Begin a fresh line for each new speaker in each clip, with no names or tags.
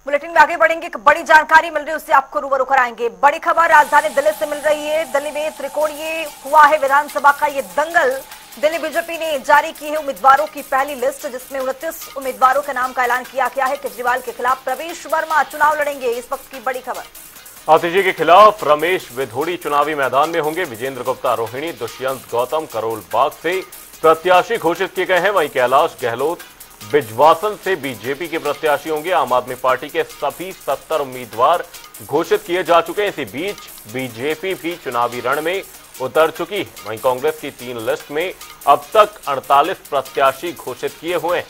Bulletin में आगे बढ़ेंगे। एक बड़ी जानकारी मिल रही है, उससे आपको रूबरू कराएंगे। बड़ी खबर राजधानी दिल्ली से मिल रही है। दिल्ली में त्रिकोणीय हुआ है विधानसभा का ये दंगल। दिल्ली बीजेपी ने जारी की है उम्मीदवारों की पहली लिस्ट, जिसमें 29 उम्मीदवारों के नाम का ऐलान किया गया है। केजरीवाल के खिलाफ प्रवेश वर्मा चुनाव लड़ेंगे, इस वक्त की बड़ी खबर।
आतिशी के खिलाफ रमेश विधोड़ी चुनावी मैदान में होंगे। विजेंद्र गुप्ता, रोहिणी, दुष्यंत गौतम करोल बाग से प्रत्याशी घोषित किए गए हैं। वहीं कैलाश गहलोत बिजवासन से बीजेपी के प्रत्याशी होंगे। आम आदमी पार्टी के सभी 70 उम्मीदवार घोषित किए जा चुके हैं। इसी बीच बीजेपी भी चुनावी रण में उतर चुकी है। वहीं कांग्रेस की 3 लिस्ट में अब तक 48 प्रत्याशी घोषित किए हुए हैं।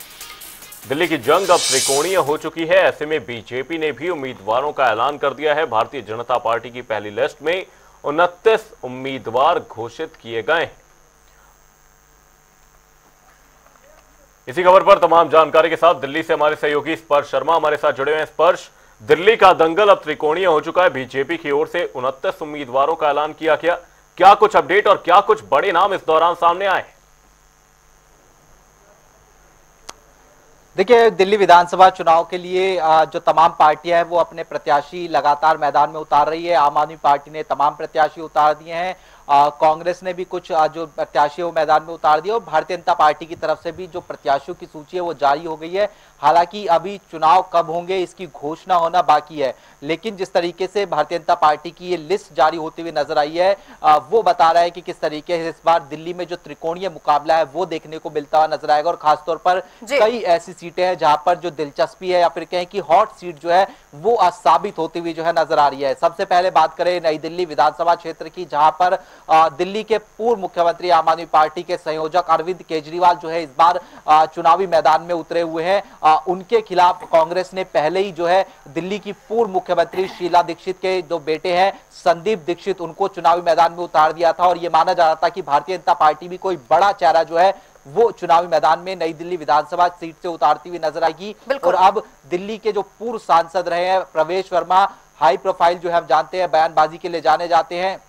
दिल्ली की जंग अब त्रिकोणीय हो चुकी है। ऐसे में बीजेपी ने भी उम्मीदवारों का ऐलान कर दिया है। भारतीय जनता पार्टी की पहली लिस्ट में 29 उम्मीदवार घोषित किए गए हैं। इसी खबर पर तमाम जानकारी के साथ दिल्ली से हमारे सहयोगी स्पर्श शर्मा हमारे साथ जुड़े हुए हैं। स्पर्श, दिल्ली का दंगल अब त्रिकोणीय हो चुका है। बीजेपी की ओर से 29 उम्मीदवारों का ऐलान किया गया। क्या कुछ अपडेट और क्या कुछ बड़े नाम इस दौरान सामने आए?
देखिए, दिल्ली विधानसभा चुनाव के लिए जो तमाम पार्टियां हैं वो अपने प्रत्याशी लगातार मैदान में उतार रही है। आम आदमी पार्टी ने तमाम प्रत्याशी उतार दिए हैं। कांग्रेस ने भी कुछ जो प्रत्याशी वो मैदान में उतार दिए और भारतीय जनता पार्टी की तरफ से भी जो प्रत्याशियों की सूची है वो जारी हो गई है। हालांकि अभी चुनाव कब होंगे इसकी घोषणा होना बाकी है, लेकिन जिस तरीके से भारतीय जनता पार्टी की ये लिस्ट जारी होती हुई नजर आई है वो बता रहा है कि किस तरीके से इस बार दिल्ली में जो त्रिकोणीय मुकाबला है वो देखने को मिलता हुआ नजर आएगा। और खासतौर पर कई ऐसी सीटें हैं जहां पर जो दिलचस्पी है या फिर कहें कि हॉट सीट जो है वो आज साबित होती हुई जो है नजर आ रही है। सबसे पहले बात करें नई दिल्ली विधानसभा क्षेत्र की, जहां पर दिल्ली के पूर्व मुख्यमंत्री आम आदमी पार्टी के संयोजक अरविंद केजरीवाल जो है इस बार चुनावी मैदान में उतरे हुए हैं। उनके खिलाफ कांग्रेस ने पहले ही जो है दिल्ली की पूर्व मुख्यमंत्री शीला दीक्षित के जो बेटे हैं संदीप दीक्षित, उनको चुनावी मैदान में उतार दिया था। और यह माना जा रहा था कि भारतीय जनता पार्टी भी कोई बड़ा चेहरा जो है वो चुनावी मैदान में नई दिल्ली विधानसभा सीट से उतारती हुई नजर आएगी। और अब दिल्ली के जो पूर्व सांसद रहे हैं प्रवेश वर्मा, हाई प्रोफाइल जो है हम जानते हैं बयानबाजी के लिए जाने जाते हैं,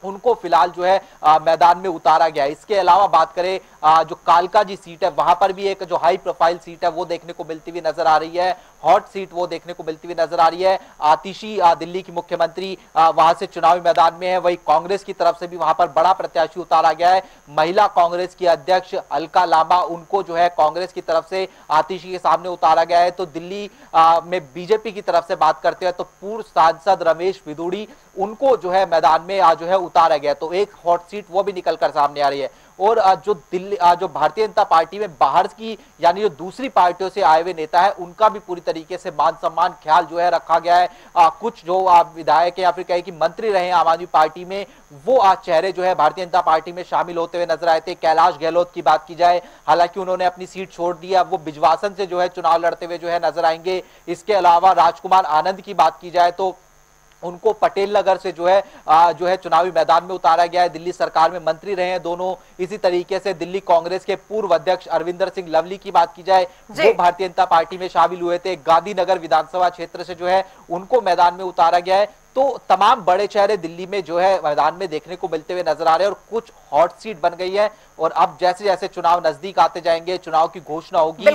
उनको फिलहाल जो है मैदान में उतारा गया है। इसके अलावा बात करें जो कालका जी सीट है वहां पर भी एक जो हाई प्रोफाइल सीट है वो देखने को मिलती हुई नजर आ रही है। हॉट सीट वो देखने को मिलती हुई नजर आ रही है। आतिशी दिल्ली की मुख्यमंत्री वहां से चुनावी मैदान में है। वही कांग्रेस की तरफ से भी वहां पर बड़ा प्रत्याशी उतारा गया है। महिला कांग्रेस की अध्यक्ष अलका लांबा, उनको जो है कांग्रेस की तरफ से आतिशी के सामने उतारा गया है। तो दिल्ली में बीजेपी की तरफ से बात करते हैं तो पूर्व सांसद रमेश विधोड़ी, उनको जो है मैदान में जो है उतारा गया। तो एक हॉट सीट वो भी निकलकर सामने आ रही है। और जो दिल्ली जो भारतीय जनता पार्टी में बाहर की यानी जो दूसरी पार्टियों से आए हुए नेता है उनका भी पूरी तरीके से मान सम्मान ख्याल जो है रखा गया है। कुछ जो विधायक या फिर कहे कि मंत्री रहे आम आदमी पार्टी में, वो आज चेहरे जो है भारतीय जनता पार्टी में शामिल होते हुए नजर आए थे। कैलाश गहलोत की बात की जाए, हालांकि उन्होंने अपनी सीट छोड़ दी है, वो बिजवासन से जो है चुनाव लड़ते हुए जो है नजर आएंगे। इसके अलावा राजकुमार आनंद की बात की जाए तो उनको पटेल नगर से जो है चुनावी मैदान में उतारा गया है। दिल्ली सरकार में मंत्री रहे हैं दोनों। इसी तरीके से दिल्ली कांग्रेस के पूर्व अध्यक्ष अरविंदर सिंह लवली की बात की जाए, वो भारतीय जनता पार्टी में शामिल हुए थे। गांधीनगर विधानसभा क्षेत्र से जो है उनको मैदान में उतारा गया है। तो तमाम बड़े चेहरे दिल्ली में जो है मैदान में देखने को मिलते हुए नजर आ रहे हैं और कुछ हॉट सीट बन गई है। और अब जैसे जैसे चुनाव नजदीक आते जाएंगे, चुनाव की घोषणा होगी,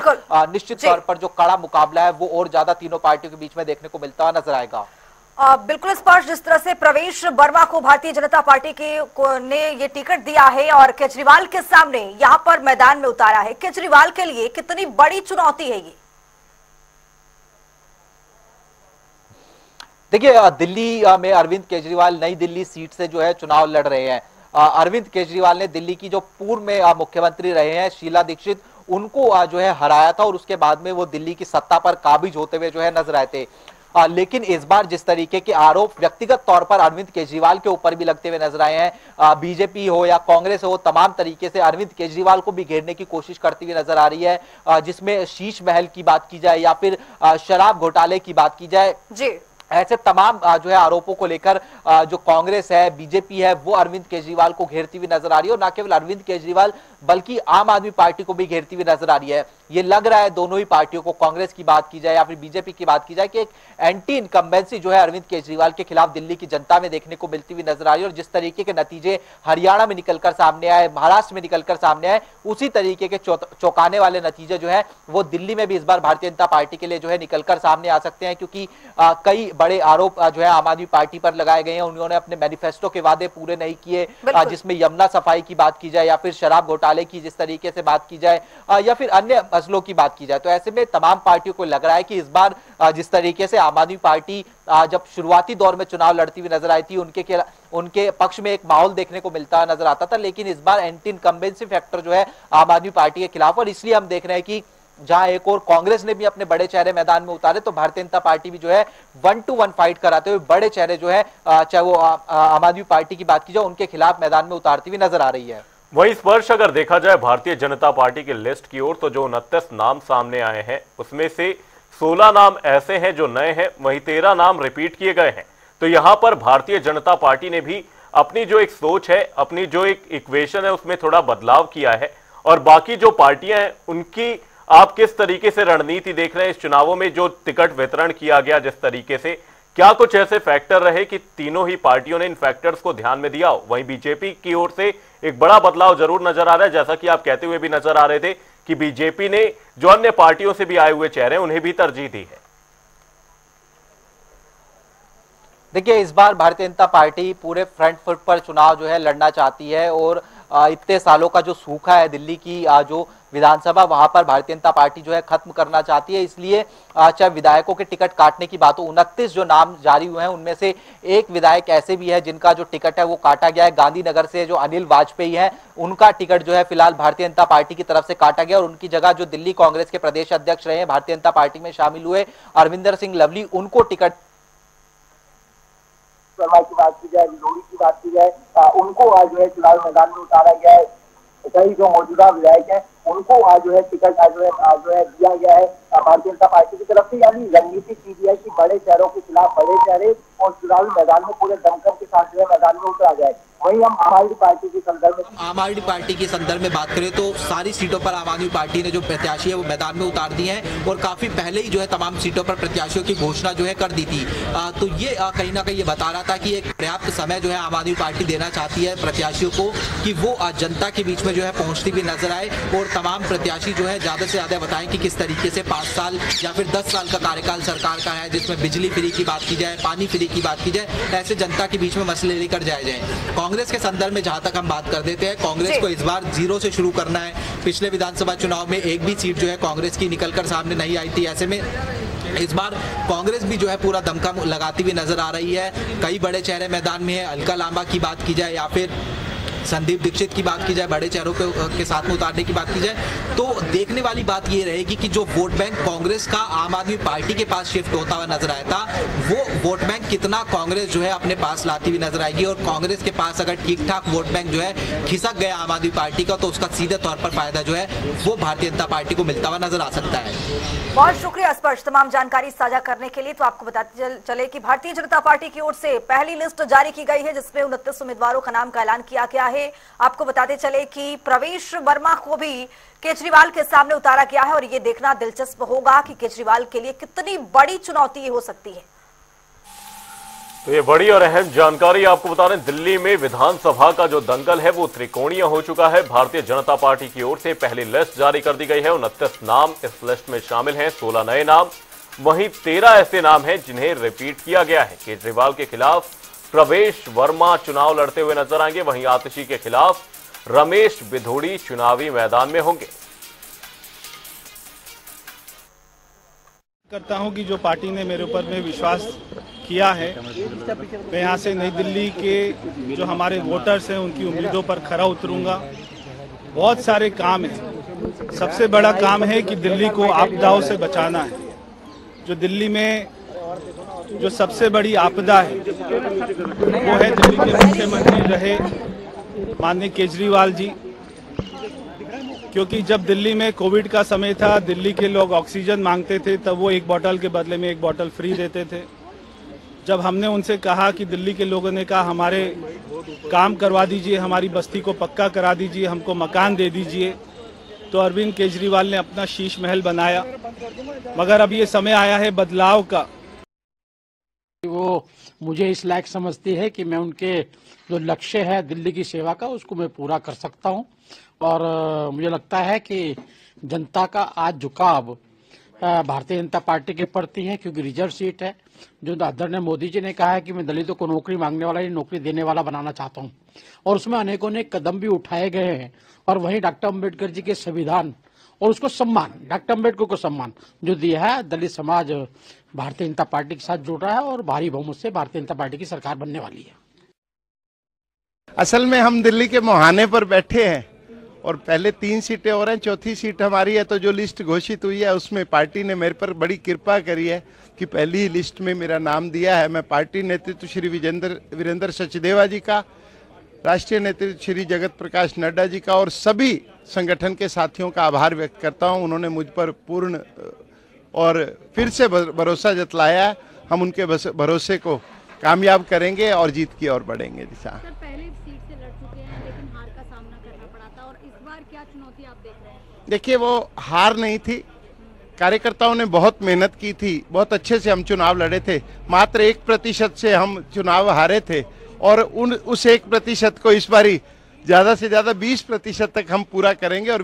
निश्चित तौर पर जो कड़ा मुकाबला है वो और ज्यादा तीनों पार्टियों के बीच में देखने को मिलता हुआ नजर आएगा।
बिल्कुल स्पर्श, जिस तरह से प्रवेश वर्मा को भारतीय जनता पार्टी ने ये टिकट दिया है और केजरीवाल के सामने यहां पर मैदान में उतारा है, केजरीवाल के लिए कितनी बड़ी चुनौती है ये?
देखिए, दिल्ली में अरविंद केजरीवाल नई दिल्ली सीट से जो है चुनाव लड़ रहे हैं। अरविंद केजरीवाल ने दिल्ली की जो पूर्व में मुख्यमंत्री रहे हैं शीला दीक्षित, उनको जो है हराया था और उसके बाद में वो दिल्ली की सत्ता पर काबिज होते हुए जो है नजर आए थे। लेकिन इस बार जिस तरीके के आरोप व्यक्तिगत तौर पर अरविंद केजरीवाल के ऊपर भी लगते हुए नजर आए हैं, बीजेपी हो या कांग्रेस हो, तमाम तरीके से अरविंद केजरीवाल को भी घेरने की कोशिश करती हुई नजर आ रही है। जिसमें शीश महल की बात की जाए या फिर शराब घोटाले की बात की जाए,
जी
ऐसे तमाम जो है आरोपों को लेकर जो कांग्रेस है, बीजेपी है, वो अरविंद केजरीवाल को घेरती हुई नजर आ रही है। और ना केवल अरविंद केजरीवाल बल्कि आम आदमी पार्टी को भी घेरती हुई नजर आ रही है। ये लग रहा है दोनों ही पार्टियों को, कांग्रेस की बात की जाए या फिर बीजेपी की बात की जाए, कि एक एंटी इनकम्बेंसी जो है अरविंद केजरीवाल के खिलाफ दिल्ली की जनता में देखने को मिलती हुई नजर आ रही है। और जिस तरीके के नतीजे हरियाणा में निकलकर सामने आए, महाराष्ट्र में निकलकर सामने आए, उसी तरीके के चौंकाने वाले नतीजे जो है वो दिल्ली में भी इस बार भारतीय जनता पार्टी के लिए जो है निकलकर सामने आ सकते हैं। क्योंकि कई बड़े आरोप जो है आम आदमी पार्टी पर लगाए गए हैं। उन्होंने अपने मैनिफेस्टो के वादे पूरे नहीं किए, जिसमें यमुना सफाई की बात की जाए या फिर शराब घोटाले की जिस तरीके से बात की जाए या फिर अन्य मसलों की बात की जाए। तो ऐसे में तमाम पार्टियों को लग रहा है कि इस बार जिस तरीके से आम आदमी पार्टी जब शुरुआती दौर में चुनाव लड़ती हुई नजर आई थी, उनके पक्ष में एक माहौल देखने को मिलता नजर आता था, लेकिन इस बार एंटी इनकम्बेंसी फैक्टर जो है आम आदमी पार्टी के खिलाफ। और इसलिए हम देख रहे हैं कि जहां एक और कांग्रेस ने भी अपने बड़े चेहरे मैदान में उतारे, तो भारतीय जनता पार्टी भी जो है 1-to-1 फाइट कराते हुए बड़े चेहरे जो है, चाहे वो आम आदमी पार्टी की बात की जाए, उनके खिलाफ मैदान में उतारती हुई नजर आ रही है।
वहीं स्पर्श अगर देखा जाए भारतीय जनता पार्टी की लिस्ट की ओर, तो जो 29 नाम सामने आए हैं उसमें से 16 नाम ऐसे हैं जो नए हैं, वहीं 13 नाम रिपीट किए गए हैं। तो यहां पर भारतीय जनता पार्टी ने भी अपनी जो एक सोच है, अपनी जो एक इक्वेशन है, उसमें थोड़ा बदलाव किया है। और बाकी जो पार्टियां हैं उनकी आप किस तरीके से रणनीति देख रहे हैं इस चुनावों में? जो टिकट वितरण किया गया जिस तरीके से, क्या कुछ ऐसे फैक्टर रहे कि तीनों ही पार्टियों ने इन फैक्टर्स को ध्यान में दिया? वहीं बीजेपी की ओर से एक बड़ा बदलाव जरूर नजर आ रहा है, जैसा कि आप कहते हुए भी नजर आ रहे थे कि बीजेपी ने जो अन्य पार्टियों से भी आए हुए चेहरे उन्हें भी तरजीह दी है।
देखिए, इस बार भारतीय जनता पार्टी पूरे फ्रंट फुट पर चुनाव जो है लड़ना चाहती है। और इतने सालों का जो सूखा है दिल्ली की जो विधानसभा, वहां पर भारतीय जनता पार्टी जो है खत्म करना चाहती है। इसलिए चाहे विधायकों के टिकट काटने की बात हो, 29 जो नाम जारी हुए हैं उनमें से एक विधायक ऐसे भी है जिनका जो टिकट है वो काटा गया है। गांधीनगर से जो अनिल वाजपेयी है, उनका टिकट जो है फिलहाल भारतीय जनता पार्टी की तरफ से काटा गया और उनकी जगह जो दिल्ली कांग्रेस के प्रदेश अध्यक्ष रहे हैं, भारतीय जनता पार्टी में शामिल हुए अरविंदर सिंह लवली, उनको टिकट
की बात की जाए, लोहड़ी की बात की जाए, उनको आज जो है चुनाव मैदान में उतारा गया है। कई जो मौजूदा विधायक हैं उनको आज जो है टिकट आज जो है दिया गया है भारतीय जनता पार्टी की तरफ से। यानी रणनीति की गई है कि बड़े शहरों के खिलाफ बड़े चेहरे और चुनावी मैदान में पूरे दमखम के साथ जो है मैदान में उतरा जाए। वहीं हम आम आदमी पार्टी के संदर्भ में बात करें तो सारी सीटों पर आम आदमी पार्टी ने जो प्रत्याशी है वो मैदान में उतार दिए हैं और काफी पहले ही जो है तमाम सीटों पर प्रत्याशियों की घोषणा जो है कर दी थी। तो ये कहीं ना कहीं ये बता रहा था कि एक पर्याप्त समय जो है आम आदमी पार्टी देना चाहती है प्रत्याशियों को कि वो जनता के बीच में जो है पहुंचती हुई नजर आए और तमाम प्रत्याशी जो है ज्यादा से ज्यादा बताएं कि किस तरीके से 5 साल या फिर 10 साल का कार्यकाल सरकार का है, जिसमें बिजली फ्री की बात की जाए, पानी फ्री की बात की जाए, ऐसे जनता के बीच में मसले लेकर जाए जाए। कांग्रेस के संदर्भ में जहां तक हम बात कर देते हैं, कांग्रेस को इस बार 0 से शुरू करना है। पिछले विधानसभा चुनाव में एक भी सीट जो है कांग्रेस की निकलकर सामने नहीं आई थी। ऐसे में इस बार कांग्रेस भी जो है पूरा दमखम लगाती हुई नजर आ रही है। कई बड़े चेहरे मैदान में है, अलका लांबा की बात की जाए या फिर संदीप दीक्षित की बात की जाए, बड़े चेहरों के साथ में उतारने की बात की जाए, तो देखने वाली बात ये रहेगी कि जो वोट बैंक कांग्रेस का आम आदमी पार्टी के पास शिफ्ट होता हुआ नजर आया था, वो वोट बैंक कितना कांग्रेस जो है अपने पास लाती हुई नजर आएगी। और कांग्रेस के पास अगर ठीक ठाक वोट बैंक जो है खिसक गया आम आदमी पार्टी का, तो उसका सीधे तौर पर फायदा जो है वो भारतीय जनता पार्टी को मिलता हुआ नजर आ सकता है।
बहुत शुक्रिया स्पर्श तमाम जानकारी साझा करने के लिए। तो आपको बताते चले कि भारतीय जनता पार्टी की ओर से पहली लिस्ट जारी की गई है जिसमें 29 उम्मीदवारों का नाम का ऐलान किया गया है। आपको बताते चले कि प्रवेश वर्मा को भी केजरीवाल के सामने उतारा गया है और ये देखना दिलचस्प होगा कि केजरीवाल के लिए कितनी बड़ी चुनौती हो सकती है।
तो ये बड़ी और अहम जानकारी आपको बता रहे हैं, दिल्ली में विधानसभा का जो दंगल है वो त्रिकोणीय हो चुका है। भारतीय जनता पार्टी की ओर से पहली लिस्ट जारी कर दी गई है। 29 नाम इस लिस्ट में शामिल हैं, 16 नए नाम, वहीं 13 ऐसे नाम हैं जिन्हें रिपीट किया गया है। केजरीवाल के खिलाफ प्रवेश वर्मा चुनाव लड़ते हुए नजर आएंगे, वहीं आतिशी के खिलाफ रमेश बिधोड़ी चुनावी मैदान में होंगे।
करता हूं कि जो पार्टी ने मेरे ऊपर में विश्वास किया है, मैं यहाँ से नई दिल्ली के जो हमारे वोटर्स हैं उनकी उम्मीदों पर खरा उतरूंगा। बहुत सारे काम हैं, सबसे बड़ा काम है कि दिल्ली को आपदाओं से बचाना है। जो दिल्ली में जो सबसे बड़ी आपदा है वो है दिल्ली के मुख्यमंत्री रहे माननीय केजरीवाल जी, क्योंकि जब दिल्ली में कोविड का समय था, दिल्ली के लोग ऑक्सीजन मांगते थे, तब वो एक बोतल के बदले में एक बोतल फ्री देते थे। जब हमने उनसे कहा कि दिल्ली के लोगों ने कहा हमारे काम करवा दीजिए, हमारी बस्ती को पक्का करा दीजिए, हमको मकान दे दीजिए, तो अरविंद केजरीवाल ने अपना शीश महल बनाया। मगर अब ये समय आया है बदलाव का।
वो मुझे इस लायक समझती है कि मैं उनके जो लक्ष्य है दिल्ली की सेवा का उसको मैं पूरा कर सकता हूं। और मुझे लगता है कि जनता का आज झुकाव भारतीय जनता पार्टी के प्रति है, क्योंकि रिजर्व सीट है। जो आदरणीय मोदी जी ने कहा है कि मैं दलितों को नौकरी मांगने वाला नहीं, नौकरी देने वाला बनाना चाहता हूं, और उसमें अनेकों ने कदम भी उठाए गए हैं। और वहीं डॉक्टर अम्बेडकर जी के संविधान और उसको सम्मान, डॉक्टर अम्बेडकर को सम्मान जो दिया है, दलित समाज भारतीय जनता पार्टी के साथ जुड़ रहा है और भारी बहुमत से भारतीय जनता पार्टी की सरकार बनने वाली है।
असल में हम दिल्ली के मुहाने पर बैठे हैं और पहले 3 सीटें और हैं, चौथी सीट हमारी है। तो जो लिस्ट घोषित हुई है उसमें पार्टी ने मेरे पर बड़ी कृपा करी है कि पहली ही लिस्ट में मेरा नाम दिया है। मैं पार्टी नेतृत्व श्री वीरेंद्र सचदेवा जी का, राष्ट्रीय नेतृत्व श्री जगत प्रकाश नड्डा जी का और सभी संगठन के साथियों का आभार व्यक्त करता हूं। उन्होंने मुझ पर पूर्ण और फिर से भरोसा जतलाया है। हम उनके भरोसे को कामयाब करेंगे और जीत की ओर बढ़ेंगे। दिशा
सर, पहले सीट से लड़ चुके हैं लेकिन हार का सामना करना पड़ा था, और इस बार क्या चुनौती आप देख रहे हैं?
देखिए, वो हार नहीं थी, कार्यकर्ताओं ने बहुत मेहनत की थी, बहुत अच्छे से हम चुनाव लड़े थे। मात्र 1% से हम चुनाव हारे थे और उस 1% को इस बारी ज्यादा से ज्यादा 20% तक हम पूरा करेंगे और